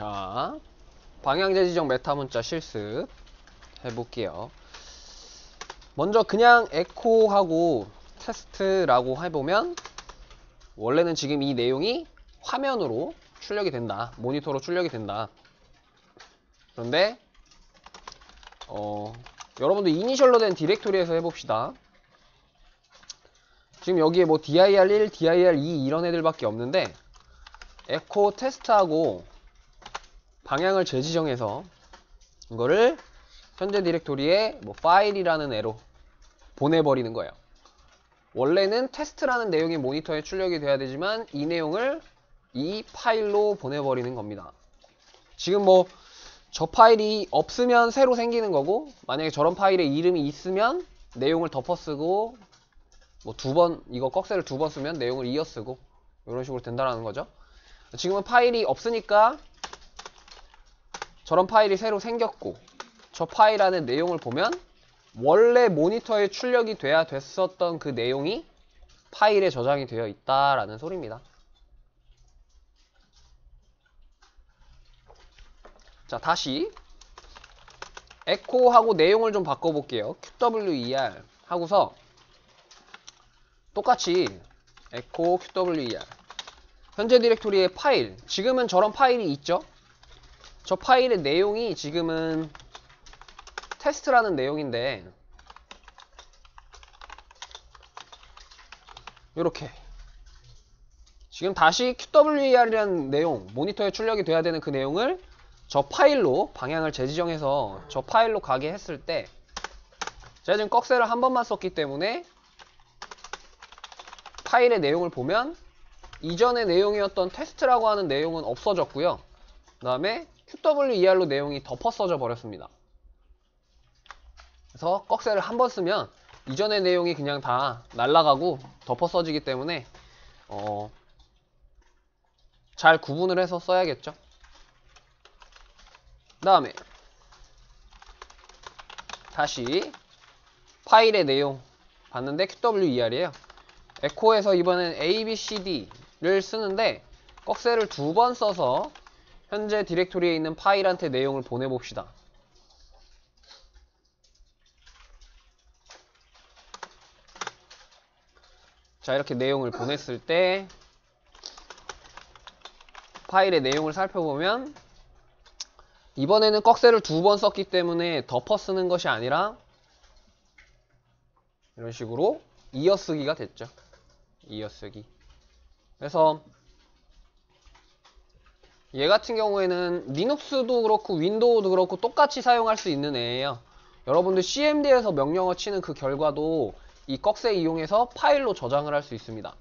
자, 방향제 지정 메타 문자 실습 해볼게요. 먼저 그냥 에코하고 테스트라고 해보면 원래는 지금 이 내용이 화면으로 출력이 된다. 모니터로 출력이 된다. 그런데 여러분들 이니셜로 된 디렉토리에서 해봅시다. 지금 여기에 뭐 dir1, dir2 이런 애들밖에 없는데 에코 테스트하고 방향을 재지정해서 이거를 현재 디렉토리에 뭐 파일이라는 애로 보내버리는 거예요. 원래는 테스트라는 내용이 모니터에 출력이 돼야 되지만 이 내용을 이 파일로 보내버리는 겁니다. 지금 뭐 저 파일이 없으면 새로 생기는 거고, 만약에 저런 파일에 이름이 있으면 내용을 덮어쓰고, 뭐 이거 꺽쇠를 2번 쓰면 내용을 이어쓰고 이런 식으로 된다라는 거죠. 지금은 파일이 없으니까 저런 파일이 새로 생겼고, 저 파일 안에 내용을 보면 원래 모니터에 출력이 돼야 됐었던 그 내용이 파일에 저장이 되어 있다라는 소리입니다. 자, 다시 에코하고 내용을 좀 바꿔볼게요. QWER 하고서 똑같이 에코 QWER 현재 디렉토리의 파일, 지금은 저런 파일이 있죠. 저 파일의 내용이 지금은 테스트라는 내용인데 이렇게 지금 다시 QWER이라는 내용, 모니터에 출력이 돼야 되는 그 내용을 저 파일로 방향을 재지정해서 저 파일로 가게 했을 때 제가 지금 꺽쇠를 한 번만 썼기 때문에 파일의 내용을 보면 이전의 내용이었던 테스트라고 하는 내용은 없어졌고요. 그 다음에 QWER로 내용이 덮어써져 버렸습니다. 그래서 꺽쇠를 한 번 쓰면 이전의 내용이 그냥 다 날아가고 덮어써지기 때문에 잘 구분을 해서 써야겠죠. 그 다음에 다시 파일의 내용 봤는데 QWER이에요. 에코에서 이번엔 ABCD를 쓰는데 꺽쇠를 2번 써서 현재 디렉토리에 있는 파일한테 내용을 보내봅시다. 자, 이렇게 내용을 보냈을 때 파일의 내용을 살펴보면 이번에는 꺽쇠를 2번 썼기 때문에 덮어 쓰는 것이 아니라 이런 식으로 이어쓰기가 됐죠. 이어쓰기. 그래서 얘 같은 경우에는 리눅스도 그렇고 윈도우도 그렇고 똑같이 사용할 수 있는 애예요. 여러분들 cmd에서 명령어 치는 그 결과도 이 꺽쇠 이용해서 파일로 저장을 할 수 있습니다.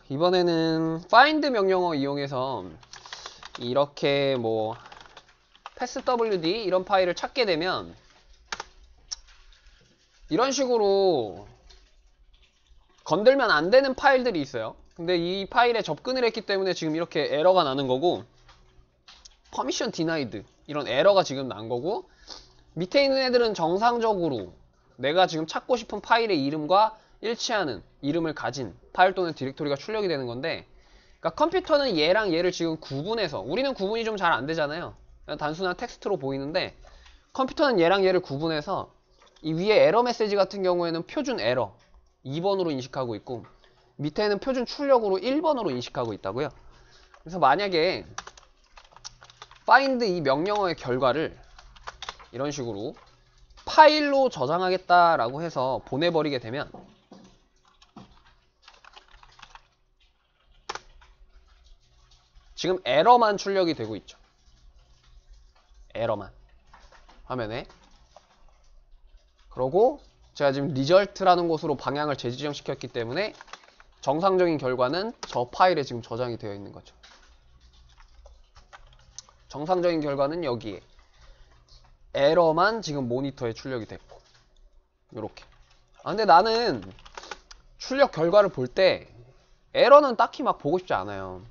이번에는 find 명령어 이용해서 이렇게 뭐 passwd 이런 파일을 찾게 되면 이런 식으로 건들면 안 되는 파일들이 있어요. 근데 이 파일에 접근을 했기 때문에 지금 이렇게 에러가 나는 거고, permission denied 이런 에러가 지금 난 거고, 밑에 있는 애들은 정상적으로 내가 지금 찾고 싶은 파일의 이름과 일치하는 이름을 가진 파일 또는 디렉토리가 출력이 되는 건데, 그러니까 컴퓨터는 얘랑 얘를 지금 구분해서, 우리는 구분이 좀 잘 안 되잖아요. 그냥 단순한 텍스트로 보이는데 컴퓨터는 얘랑 얘를 구분해서 이 위에 에러 메시지 같은 경우에는 표준 에러 2번으로 인식하고 있고, 밑에는 표준 출력으로 1번으로 인식하고 있다고요. 그래서 만약에 find 이 명령어의 결과를 이런 식으로 파일로 저장하겠다라고 해서 보내버리게 되면 지금 에러만 출력이 되고 있죠. 에러만 화면에. 그러고 제가 지금 result라는 곳으로 방향을 재지정시켰기 때문에 정상적인 결과는 저 파일에 지금 저장이 되어 있는 거죠. 정상적인 결과는 여기에, 에러만 지금 모니터에 출력이 됐고, 요렇게. 근데 나는 출력 결과를 볼 때 에러는 딱히 막 보고 싶지 않아요.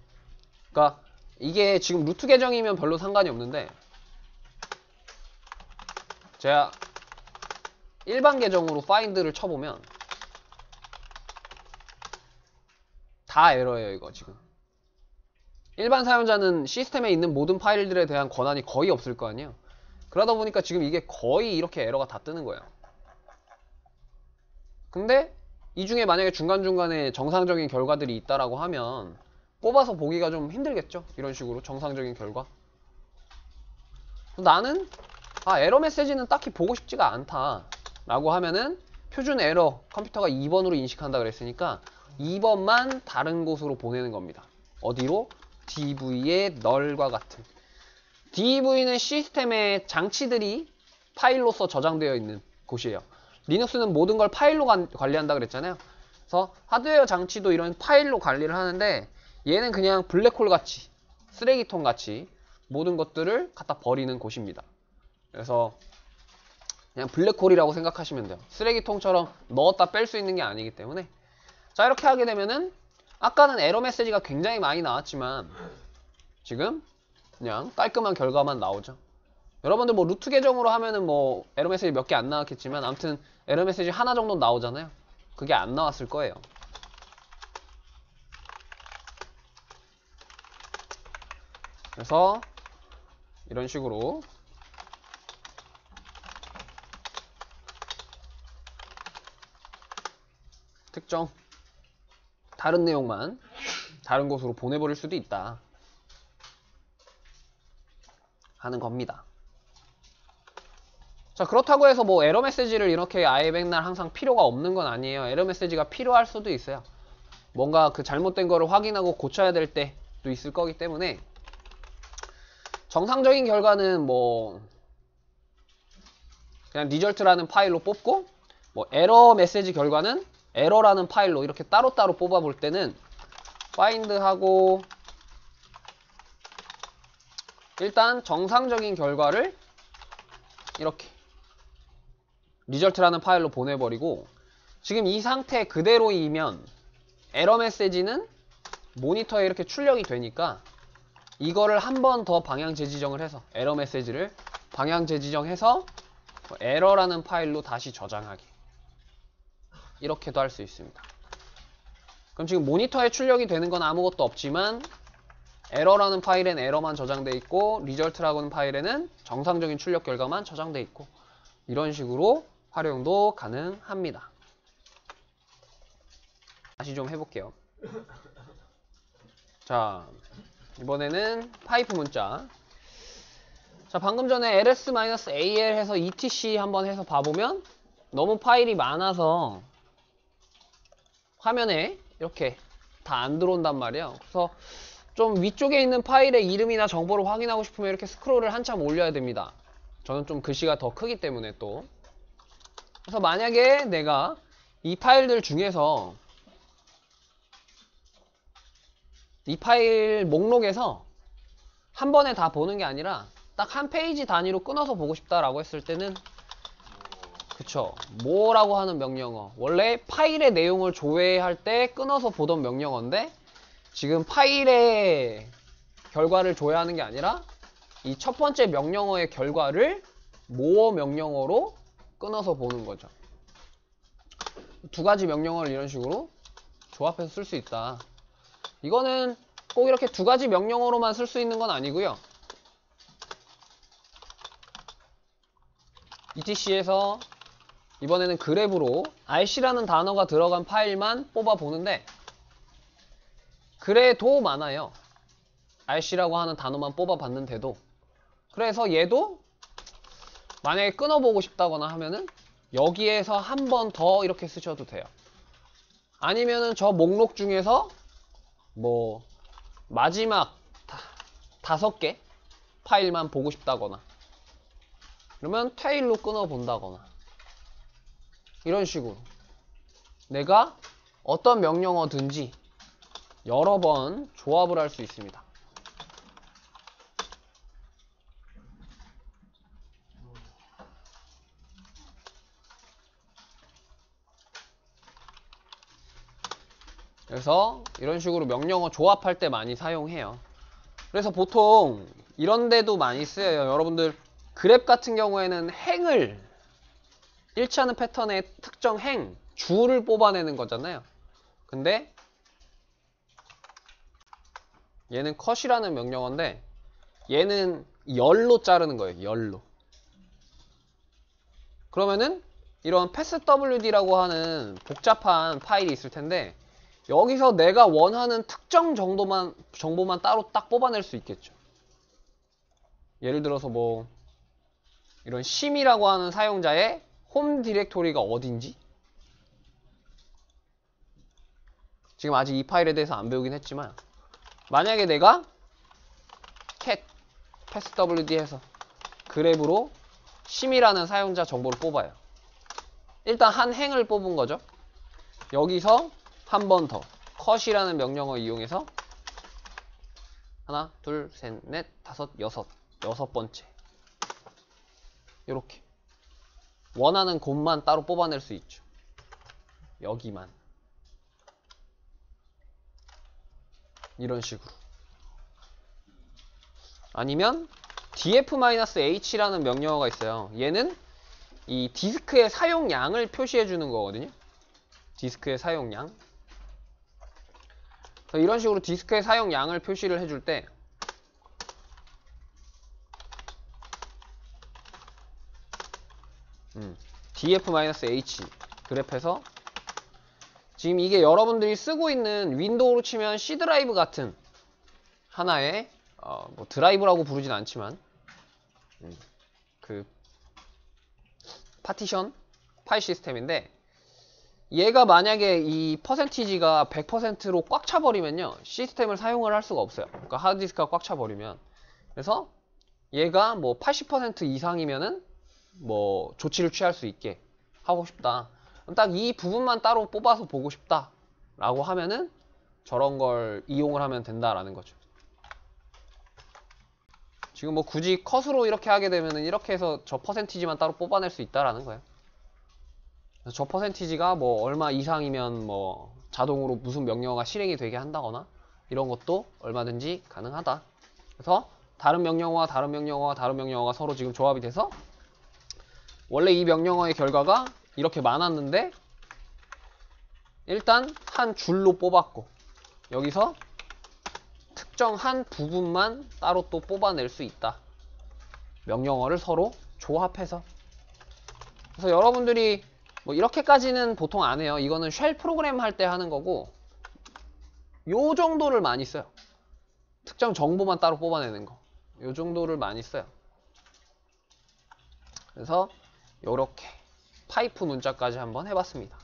그러니까 이게 지금 루트 계정이면 별로 상관이 없는데 제가 일반 계정으로 find를 쳐보면 다 에러예요, 이거 지금. 일반 사용자는 시스템에 있는 모든 파일들에 대한 권한이 거의 없을 거 아니에요. 그러다 보니까 지금 이게 거의 이렇게 에러가 다 뜨는 거예요. 근데 이 중에 만약에 중간중간에 정상적인 결과들이 있다라고 하면 뽑아서 보기가 좀 힘들겠죠. 이런 식으로 정상적인 결과. 나는 에러 메시지는 딱히 보고 싶지가 않다 라고 하면은 표준 에러 컴퓨터가 2번으로 인식한다 그랬으니까 2번만 다른 곳으로 보내는 겁니다. 어디로? DV의 널과 같은. DV는 시스템의 장치들이 파일로서 저장되어 있는 곳이에요. 리눅스는 모든 걸 파일로 관리한다 그랬잖아요. 그래서 하드웨어 장치도 이런 파일로 관리를 하는데 얘는 그냥 블랙홀 같이, 쓰레기통 같이 모든 것들을 갖다 버리는 곳입니다. 그래서 그냥 블랙홀이라고 생각하시면 돼요. 쓰레기통처럼 넣었다 뺄 수 있는 게 아니기 때문에. 자, 이렇게 하게 되면은 아까는 에러 메시지가 굉장히 많이 나왔지만 지금 그냥 깔끔한 결과만 나오죠. 여러분들 뭐 루트 계정으로 하면은 뭐 에러 메시지 몇 개 안 나왔겠지만 아무튼 에러 메시지 하나 정도 나오잖아요. 그게 안 나왔을 거예요. 그래서 이런 식으로 특정 다른 내용만 다른 곳으로 보내버릴 수도 있다 하는 겁니다. 자, 그렇다고 해서 뭐 에러 메시지를 이렇게 아예 맨날 항상 필요가 없는 건 아니에요. 에러 메시지가 필요할 수도 있어요. 뭔가 그 잘못된 거를 확인하고 고쳐야 될 때도 있을 거기 때문에 정상적인 결과는 뭐 그냥 리절트라는 파일로 뽑고 뭐 에러 메시지 결과는 에러라는 파일로 이렇게 따로따로 뽑아볼 때는 find하고 일단 정상적인 결과를 이렇게 리절트라는 파일로 보내버리고 지금 이 상태 그대로이면 에러 메시지는 모니터에 이렇게 출력이 되니까 이거를 한 번 더 방향 재지정을 해서 에러 메시지를 방향 재지정해서 에러라는 파일로 다시 저장하기 이렇게도 할 수 있습니다. 그럼 지금 모니터에 출력이 되는 건 아무것도 없지만 에러라는 파일엔 에러만 저장돼 있고 리절트라는 파일에는 정상적인 출력 결과만 저장돼 있고 이런 식으로 활용도 가능합니다. 다시 좀 해볼게요. 자, 이번에는 파이프 문자. 자, 방금 전에 ls-al 해서 etc 한번 해서 봐보면 너무 파일이 많아서 화면에 이렇게 다 안 들어온단 말이에요. 그래서 좀 위쪽에 있는 파일의 이름이나 정보를 확인하고 싶으면 이렇게 스크롤을 한참 올려야 됩니다. 저는 좀 글씨가 더 크기 때문에 또. 그래서 만약에 내가 이 파일들 중에서 이 파일 목록에서 한 번에 다 보는 게 아니라 딱 한 페이지 단위로 끊어서 보고 싶다라고 했을 때는 그쵸, 뭐라고 하는 명령어. 원래 파일의 내용을 조회할 때 끊어서 보던 명령어인데 지금 파일의 결과를 조회하는 게 아니라 이 첫 번째 명령어의 결과를 모어 명령어로 끊어서 보는 거죠. 두 가지 명령어를 이런 식으로 조합해서 쓸 수 있다. 이거는 꼭 이렇게 두 가지 명령어로만 쓸 수 있는 건 아니고요. etc에서 이번에는 그래프로 rc라는 단어가 들어간 파일만 뽑아 보는데 그래도 많아요. rc라고 하는 단어만 뽑아 봤는데도. 그래서 얘도 만약에 끊어보고 싶다거나 하면은 여기에서 한 번 더 이렇게 쓰셔도 돼요. 아니면은 저 목록 중에서 뭐 마지막 5개 파일만 보고 싶다거나 그러면 테일로 끊어 본다거나 이런 식으로 내가 어떤 명령어든지 여러 번 조합을 할 수 있습니다. 그래서 이런 식으로 명령어 조합할 때 많이 사용해요. 그래서 보통 이런 데도 많이 쓰여요. 여러분들 그랩 같은 경우에는 행을 일치하는 패턴의 특정 행, 주를 뽑아내는 거잖아요. 근데 얘는 컷이라는 명령어인데 얘는 열로 자르는 거예요. 열로. 그러면은 이런 passwd라고 하는 복잡한 파일이 있을 텐데 여기서 내가 원하는 특정 정보만 따로 딱 뽑아낼 수 있겠죠. 예를 들어서 뭐 이런 심이라고 하는 사용자의 홈 디렉토리가 어딘지, 지금 아직 이 파일에 대해서 안 배우긴 했지만 만약에 내가 cat passwd 해서 그래브로 심이라는 사용자 정보를 뽑아요. 일단 한 행을 뽑은 거죠. 여기서 한 번 더 컷이라는 명령어 이용해서 하나, 둘, 셋, 넷, 다섯, 여섯 번째 이렇게 원하는 곳만 따로 뽑아낼 수 있죠. 여기만 이런 식으로. 아니면 df-h라는 명령어가 있어요. 얘는 이 디스크의 사용량을 표시해 주는 거거든요. 디스크의 사용량. 이런 식으로 디스크의 사용량을 표시를 해줄 때 df-h 그래프에서 지금 이게 여러분들이 쓰고 있는 윈도우로 치면 C 드라이브 같은 하나의 뭐 드라이브라고 부르진 않지만 그 파티션 파일 시스템인데 얘가 만약에 이 퍼센티지가 100%로 꽉 차버리면요 시스템을 사용을 할 수가 없어요. 그러니까 하드디스크가 꽉 차버리면. 그래서 얘가 뭐 80% 이상이면은 뭐 조치를 취할 수 있게 하고 싶다. 딱 이 부분만 따로 뽑아서 보고 싶다 라고 하면은 저런 걸 이용을 하면 된다라는 거죠. 지금 뭐 굳이 컷으로 이렇게 하게 되면은 이렇게 해서 저 퍼센티지만 따로 뽑아낼 수 있다라는 거예요. 그래서 저 퍼센티지가 뭐 얼마 이상이면 뭐 자동으로 무슨 명령어가 실행이 되게 한다거나 이런 것도 얼마든지 가능하다. 그래서 다른 명령어와 다른 명령어와 다른 명령어가 서로 지금 조합이 돼서 원래 이 명령어의 결과가 이렇게 많았는데 일단 한 줄로 뽑았고 여기서 특정 한 부분만 따로 또 뽑아낼 수 있다. 명령어를 서로 조합해서. 그래서 여러분들이 뭐 이렇게까지는 보통 안 해요. 이거는 쉘 프로그램 할 때 하는 거고 요 정도를 많이 써요. 특정 정보만 따로 뽑아내는 거. 요 정도를 많이 써요. 그래서 요렇게 파이프 문자까지 한번 해봤습니다.